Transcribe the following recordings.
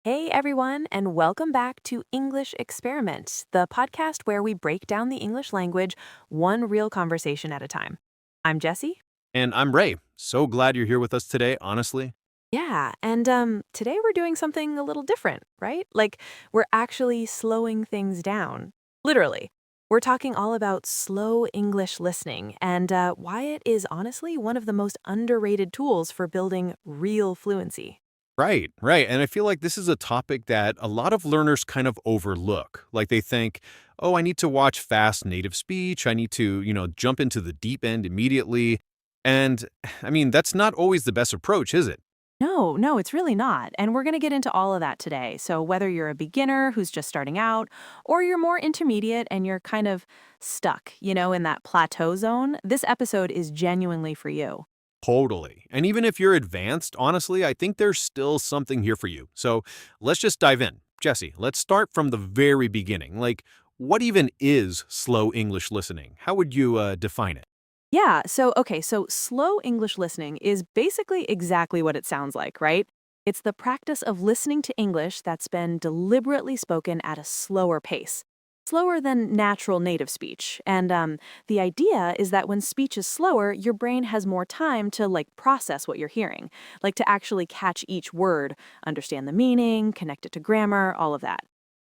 Hey everyone, and welcome back to English Experiment, the podcast where we break down the English language one real conversation at a time. I'm Jessie. And I'm Ray. So glad you're here with us today, honestly. Yeah, and today we're doing something a little different, right? Like we're actually slowing things down. Literally. We're talking all about slow English listening and why it is honestly one of the most underrated tools for building real fluency. Right, right. And I feel like this is a topic that a lot of learners kind of overlook. Like they think, oh, I need to watch fast native speech. I need to, jump into the deep end immediately. And I mean, that's not always the best approach, is it? No, no, it's really not. And we're going to get into all of that today. So, whether you're a beginner who's just starting out, or you're more intermediate and you're kind of stuck, in that plateau zone, this episode is genuinely for you. Totally. And even if you're advanced, honestly, I think there's still something here for you. So let's just dive in. Jesse, let's start from the very beginning. Like, what even is slow English listening? How would you define it? Yeah, so slow English listening is basically exactly what it sounds like, right? It's the practice of listening to English that's been deliberately spoken at a slower pace, slower than natural native speech. And the idea is that when speech is slower, your brain has more time to process what you're hearing, like to actually catch each word, understand the meaning, connect it to grammar, all of that.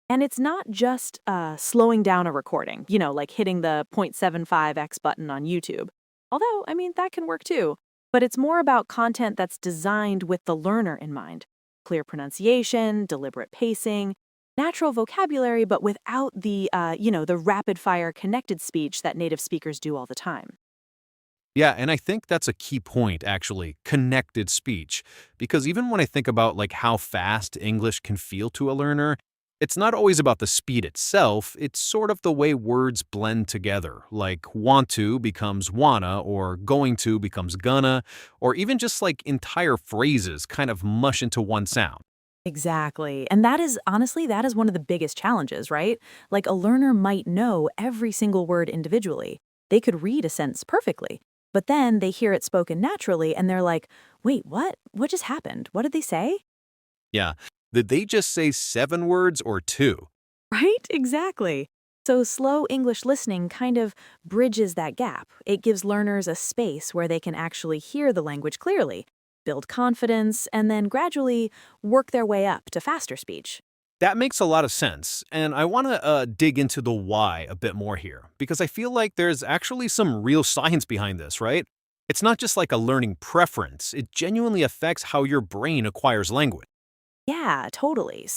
And it's not just slowing down a recording, like hitting the 0.75x button on YouTube. Although, I mean, that can work too. But it's more about content that's designed with the learner in mind. Clear pronunciation, deliberate pacing, natural vocabulary, but without the rapid fire connected speech that native speakers do all the time. Yeah, and I think that's a key point actually, connected speech. Because even when I think about like how fast English can feel to a learner, it's not always about the speed itself, it's sort of the way words blend together. Like want to becomes wanna or going to becomes gonna, or even just like entire phrases kind of mush into one sound. Exactly. And that is one of the biggest challenges, right? Like a learner might know every single word individually. They could read a sentence perfectly, but then they hear it spoken naturally and they're like, wait, what? What just happened? What did they say? Yeah. Did they just say 7 words or two? Right? Exactly. So slow English listening kind of bridges that gap. It gives learners a space where they can actually hear the language clearly, build confidence, and then gradually work their way up to faster speech. That makes a lot of sense, and I want to dig into the why a bit more here, because I feel like there's actually some real science behind this, right? It's not just like a learning preference, it genuinely affects how your brain acquires language. Yeah, totally.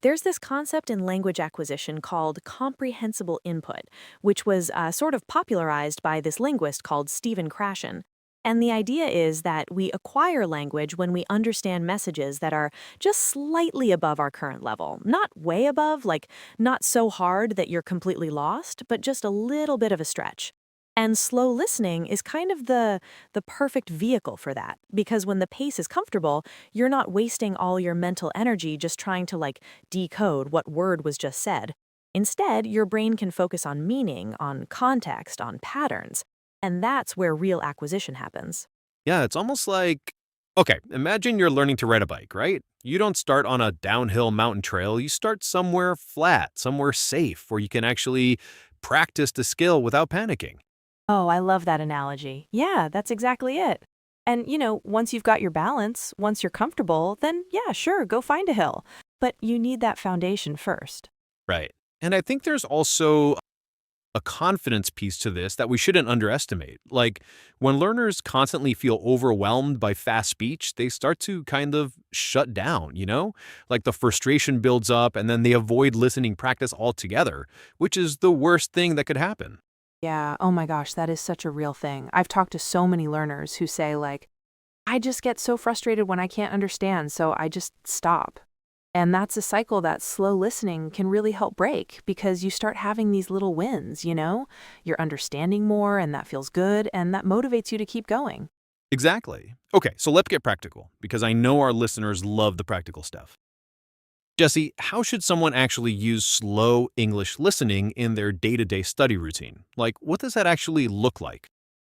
There's this concept in language acquisition called comprehensible input, which was sort of popularized by this linguist called Stephen Krashen. And the idea is that we acquire language when we understand messages that are just slightly above our current level. Not way above, like not so hard that you're completely lost, but just a little bit of a stretch. And slow listening is kind of the perfect vehicle for that because when the pace is comfortable, you're not wasting all your mental energy just trying to decode what word was just said. Instead, your brain can focus on meaning, on context, on patterns. And that's where real acquisition happens. Yeah, it's almost like okay, imagine you're learning to ride a bike, right? You don't start on a downhill mountain trail, you start somewhere flat, somewhere safe where you can actually practice the skill without panicking. Oh, I love that analogy. Yeah, that's exactly it. And, once you've got your balance, once you're comfortable, then yeah, sure, go find a hill. But you need that foundation first. Right. And I think there's also a confidence piece to this that we shouldn't underestimate. Like, when learners constantly feel overwhelmed by fast speech, they start to kind of shut down, you know? Like, the frustration builds up and then they avoid listening practice altogether, which is the worst thing that could happen. Yeah, oh my gosh, that is such a real thing. I've talked to so many learners who say, I just get so frustrated when I can't understand, so I just stop. And that's a cycle that slow listening can really help break because you start having these little wins, You're understanding more, and that feels good, and that motivates you to keep going. Exactly. Okay, so let's get practical because I know our listeners love the practical stuff. Jesse, how should someone actually use slow English listening in their day to day study routine? Like, what does that actually look like?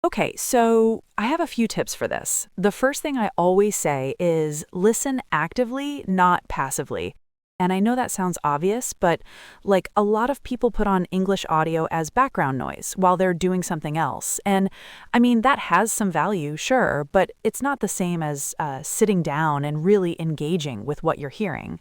Okay, so I have a few tips for this. The first thing I always say is listen actively, not passively. And I know that sounds obvious, but like a lot of people put on English audio as background noise while they're doing something else. And I mean, that has some value, sure, but it's not the same as sitting down and really engaging with what you're hearing.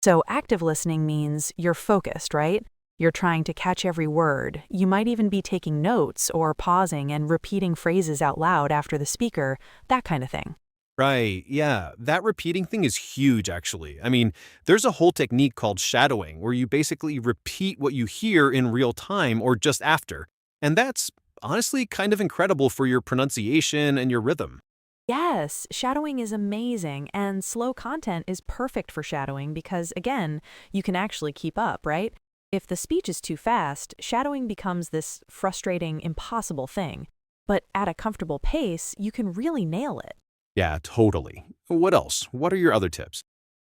So active listening means you're focused, right? You're trying to catch every word. You might even be taking notes or pausing and repeating phrases out loud after the speaker, that kind of thing. Right, yeah. That repeating thing is huge, actually. I mean, there's a whole technique called shadowing where you basically repeat what you hear in real time or just after. And that's honestly kind of incredible for your pronunciation and your rhythm. Yes, shadowing is amazing, and slow content is perfect for shadowing because, again, you can actually keep up, right? If the speech is too fast, shadowing becomes this frustrating, impossible thing. But at a comfortable pace, you can really nail it. Yeah, totally. What else? What are your other tips?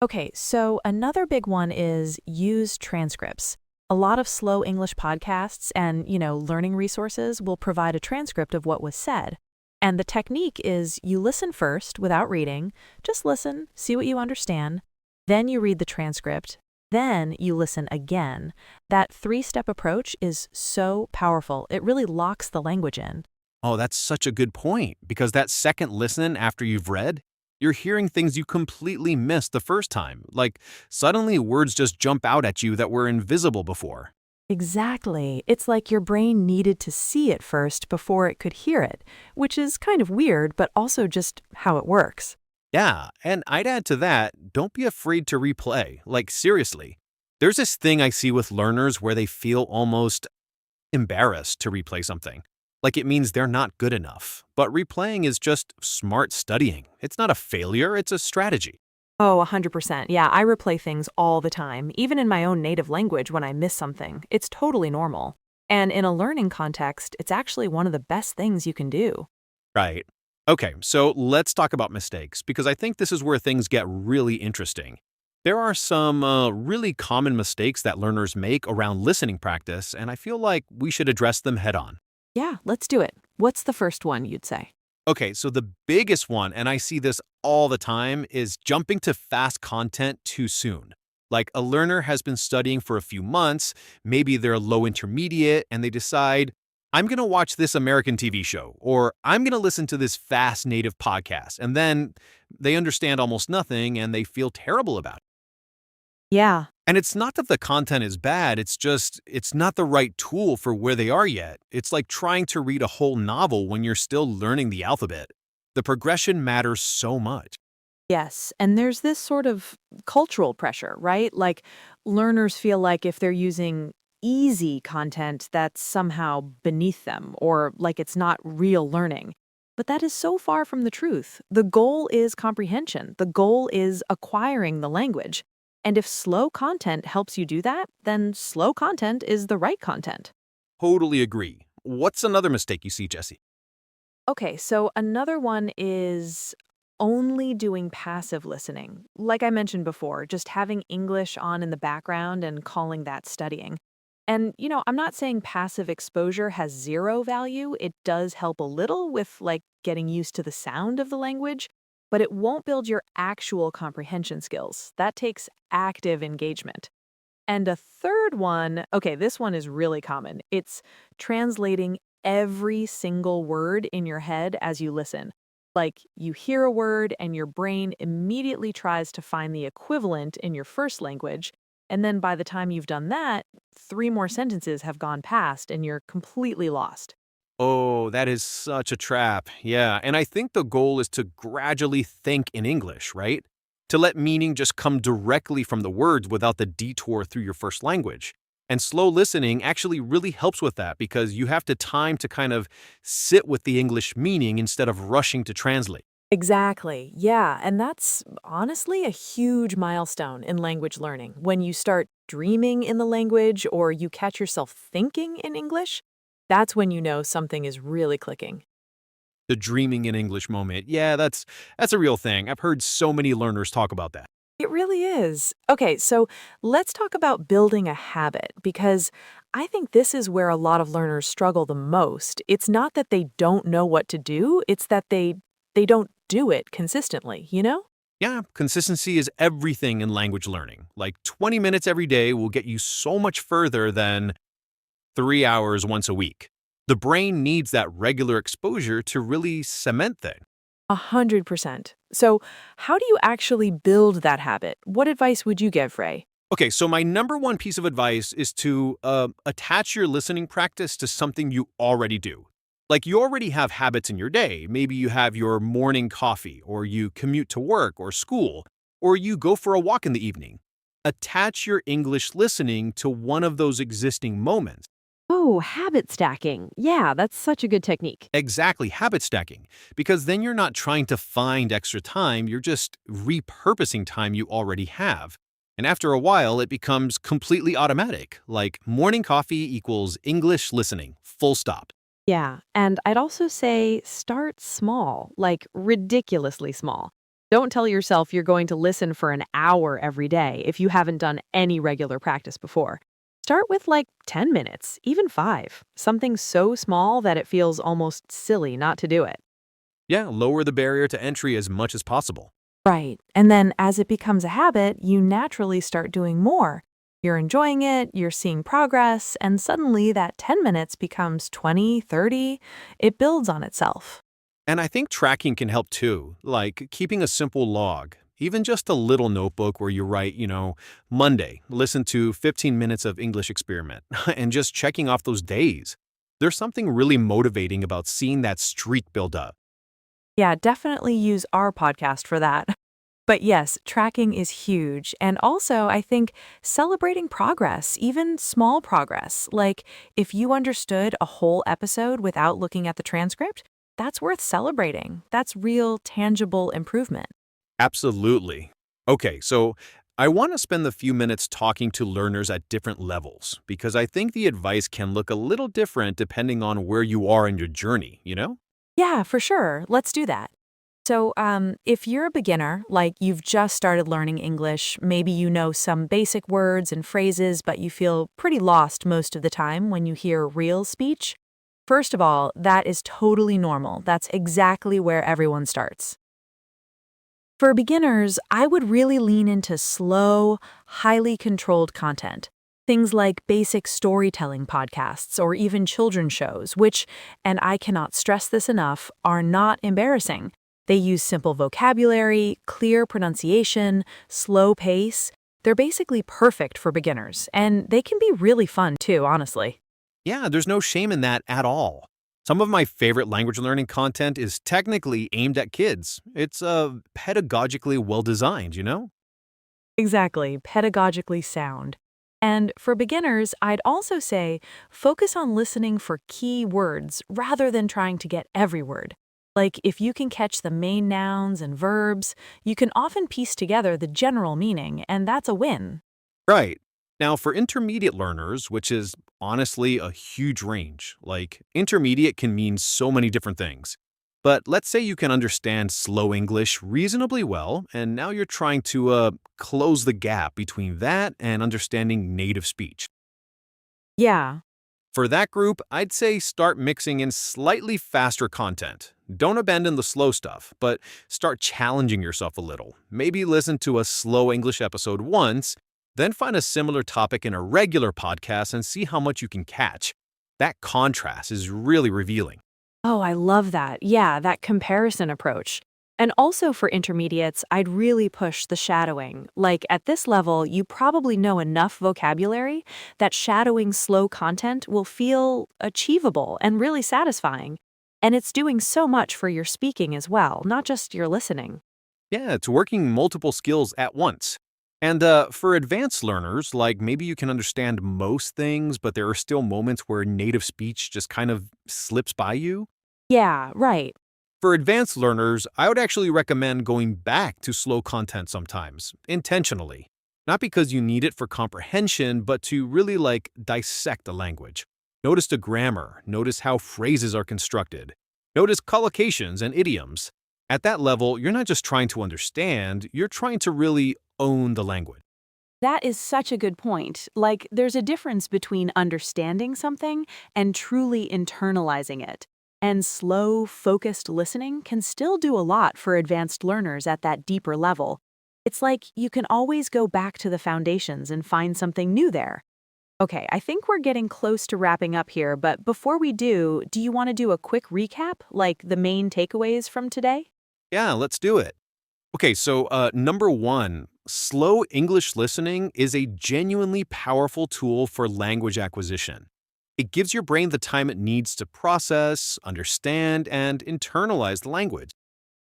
Okay, so another big one is use transcripts. A lot of slow English podcasts and, learning resources will provide a transcript of what was said. And the technique is you listen first without reading, just listen, see what you understand, then you read the transcript, then you listen again. That three-step approach is so powerful. It really locks the language in. Oh, that's such a good point because that second listen after you've read, you're hearing things you completely missed the first time. Like suddenly words just jump out at you that were invisible before. Exactly. It's like your brain needed to see it first before it could hear it, which is kind of weird, but also just how it works. Yeah, and I'd add to that, don't be afraid to replay. Like, seriously. There's this thing I see with learners where they feel almost embarrassed to replay something. Like it means they're not good enough. But replaying is just smart studying. It's not a failure, it's a strategy. Oh, 100%. Yeah, I replay things all the time, even in my own native language when I miss something. It's totally normal. And in a learning context, it's actually one of the best things you can do. Right. Okay, so let's talk about mistakes because I think this is where things get really interesting. There are some really common mistakes that learners make around listening practice, and I feel like we should address them head on. Yeah, let's do it. What's the first one you'd say? Okay, so the biggest one, and I see this all the time, is jumping to fast content too soon. Like a learner has been studying for a few months, maybe they're low intermediate, and they decide, I'm going to watch this American TV show, or I'm going to listen to this fast native podcast. And then they understand almost nothing and they feel terrible about it. Yeah. And it's not that the content is bad, it's just, it's not the right tool for where they are yet. It's like trying to read a whole novel when you're still learning the alphabet. The progression matters so much. Yes, and there's this sort of cultural pressure, right? Like learners feel like if they're using easy content, that's somehow beneath them or like it's not real learning. But that is so far from the truth. The goal is comprehension. The goal is acquiring the language. And if slow content helps you do that, then slow content is the right content. Totally agree. What's another mistake you see, Jesse? Okay, so another one is only doing passive listening. Like I mentioned before, just having English on in the background and calling that studying. And, I'm not saying passive exposure has zero value. It does help a little with like getting used to the sound of the language, but it won't build your actual comprehension skills. That takes active engagement. And a third one, okay, this one is really common. It's translating every single word in your head as you listen. Like you hear a word and your brain immediately tries to find the equivalent in your first language. And then by the time you've done that, three more sentences have gone past and you're completely lost. Oh, that is such a trap. Yeah, and I think the goal is to gradually think in English, right? To let meaning just come directly from the words without the detour through your first language. And slow listening actually really helps with that because you have to time to kind of sit with the English meaning instead of rushing to translate. Exactly. Yeah. And that's honestly a huge milestone in language learning. When you start dreaming in the language or you catch yourself thinking in English, that's when you know something is really clicking. The dreaming in English moment. Yeah, that's a real thing. I've heard so many learners talk about that. It really is. Okay, so let's talk about building a habit because I think this is where a lot of learners struggle the most. It's not that they don't know what to do, it's that they don't do it consistently, you know? Yeah, consistency is everything in language learning. Like 20 minutes every day will get you so much further than 3 hours once a week. The brain needs that regular exposure to really cement things. 100%. So, how do you actually build that habit? What advice would you give, Ray? Okay, so my number one piece of advice is to attach your listening practice to something you already do. Like you already have habits in your day. Maybe you have your morning coffee, or you commute to work or school, or you go for a walk in the evening. Attach your English listening to one of those existing moments. Oh, habit stacking. Yeah, that's such a good technique. Exactly, habit stacking. Because then you're not trying to find extra time, you're just repurposing time you already have. And after a while, it becomes completely automatic, like morning coffee equals English listening, full stop. Yeah, and I'd also say start small, like ridiculously small. Don't tell yourself you're going to listen for an hour every day if you haven't done any regular practice before. Start with like 10 minutes, even 5, something so small that it feels almost silly not to do it. Yeah, lower the barrier to entry as much as possible. Right. And then as it becomes a habit, you naturally start doing more. You're enjoying it, you're seeing progress, and suddenly that 10 minutes becomes 20, 30. It builds on itself. And I think tracking can help too, like keeping a simple log, even just a little notebook where you write, Monday, listen to 15 minutes of English experiment, and just checking off those days. There's something really motivating about seeing that streak build up. Yeah, definitely use our podcast for that. But yes, tracking is huge. And also, I think celebrating progress, even small progress, like if you understood a whole episode without looking at the transcript, that's worth celebrating. That's real, tangible improvement. Absolutely. Okay, so I want to spend the few minutes talking to learners at different levels because I think the advice can look a little different depending on where you are in your journey? Yeah, for sure. Let's do that. So, if you're a beginner, like you've just started learning English, maybe you know some basic words and phrases, but you feel pretty lost most of the time when you hear real speech. First of all, that is totally normal. That's exactly where everyone starts. For beginners, I would really lean into slow, highly controlled content. Things like basic storytelling podcasts or even children's shows, which, and I cannot stress this enough, are not embarrassing. They use simple vocabulary, clear pronunciation, slow pace. They're basically perfect for beginners, and they can be really fun too, honestly. Yeah, there's no shame in that at all. Some of my favorite language learning content is technically aimed at kids. It's pedagogically well designed? Exactly, pedagogically sound. And for beginners, I'd also say focus on listening for key words rather than trying to get every word. Like if you can catch the main nouns and verbs, you can often piece together the general meaning, and that's a win. Right. Now, for intermediate learners, which is honestly a huge range, like intermediate can mean so many different things. But let's say you can understand slow English reasonably well, and now you're trying to close the gap between that and understanding native speech. Yeah. For that group, I'd say start mixing in slightly faster content. Don't abandon the slow stuff, but start challenging yourself a little. Maybe listen to a slow English episode once, then find a similar topic in a regular podcast and see how much you can catch. That contrast is really revealing. Oh, I love that. Yeah, that comparison approach. And also for intermediates, I'd really push the shadowing. Like at this level, you probably know enough vocabulary that shadowing slow content will feel achievable and really satisfying. And it's doing so much for your speaking as well, not just your listening. Yeah, it's working multiple skills at once. And for advanced learners, like maybe you can understand most things, but there are still moments where native speech just kind of slips by you. Yeah, right. For advanced learners, I would actually recommend going back to slow content sometimes, intentionally. Not because you need it for comprehension, but to really dissect the language. Notice the grammar, notice how phrases are constructed, notice collocations and idioms. At that level, you're not just trying to understand, you're trying to really own the language. That is such a good point. Like, there's a difference between understanding something and truly internalizing it. And slow, focused listening can still do a lot for advanced learners at that deeper level. It's like you can always go back to the foundations and find something new there. Okay, I think we're getting close to wrapping up here, but before we do you want to do a quick recap, like the main takeaways from today? Yeah, let's do it. Okay, so number one, slow English listening is a genuinely powerful tool for language acquisition. It gives your brain the time it needs to process, understand, and internalize the language.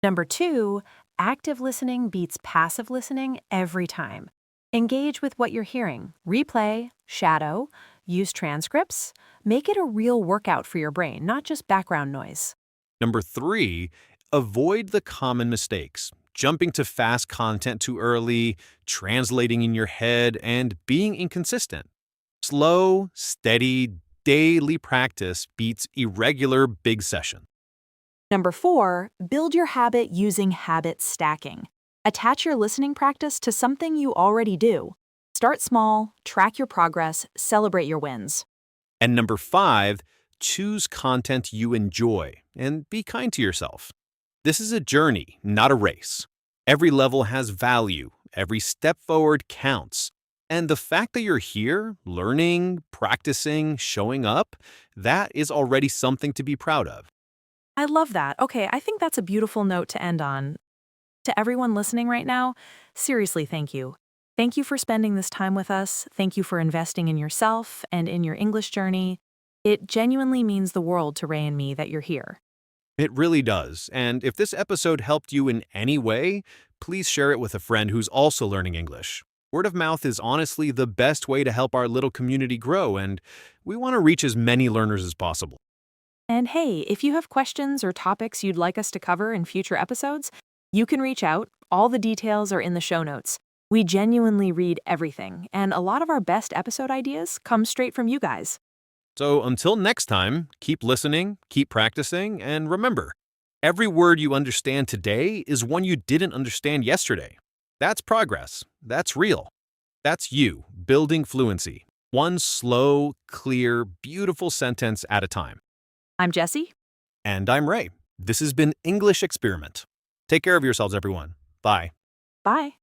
Number two, active listening beats passive listening every time. Engage with what you're hearing, replay, shadow, use transcripts. Make it a real workout for your brain, not just background noise. Number three, avoid the common mistakes. Jumping to fast content too early, translating in your head, and being inconsistent. Slow, steady, daily practice beats irregular big session. Number four, build your habit using habit stacking. Attach your listening practice to something you already do. Start small, track your progress, celebrate your wins. And number five, choose content you enjoy and be kind to yourself. This is a journey, not a race. Every level has value, every step forward counts. And the fact that you're here, learning, practicing, showing up, that is already something to be proud of. I love that. Okay, I think that's a beautiful note to end on. To everyone listening right now, seriously, thank you. Thank you for spending this time with us. Thank you for investing in yourself and in your English journey. It genuinely means the world to Ray and me that you're here. It really does. And if this episode helped you in any way, please share it with a friend who's also learning English. Word of mouth is honestly the best way to help our little community grow, and we want to reach as many learners as possible. And hey, if you have questions or topics you'd like us to cover in future episodes, you can reach out. All the details are in the show notes. We genuinely read everything, and a lot of our best episode ideas come straight from you guys. So until next time, keep listening, keep practicing, and remember, every word you understand today is one you didn't understand yesterday. That's progress. That's real. That's you building fluency, one slow, clear, beautiful sentence at a time. I'm Jessie. And I'm Ray. This has been English Experiment. Take care of yourselves, everyone. Bye. Bye.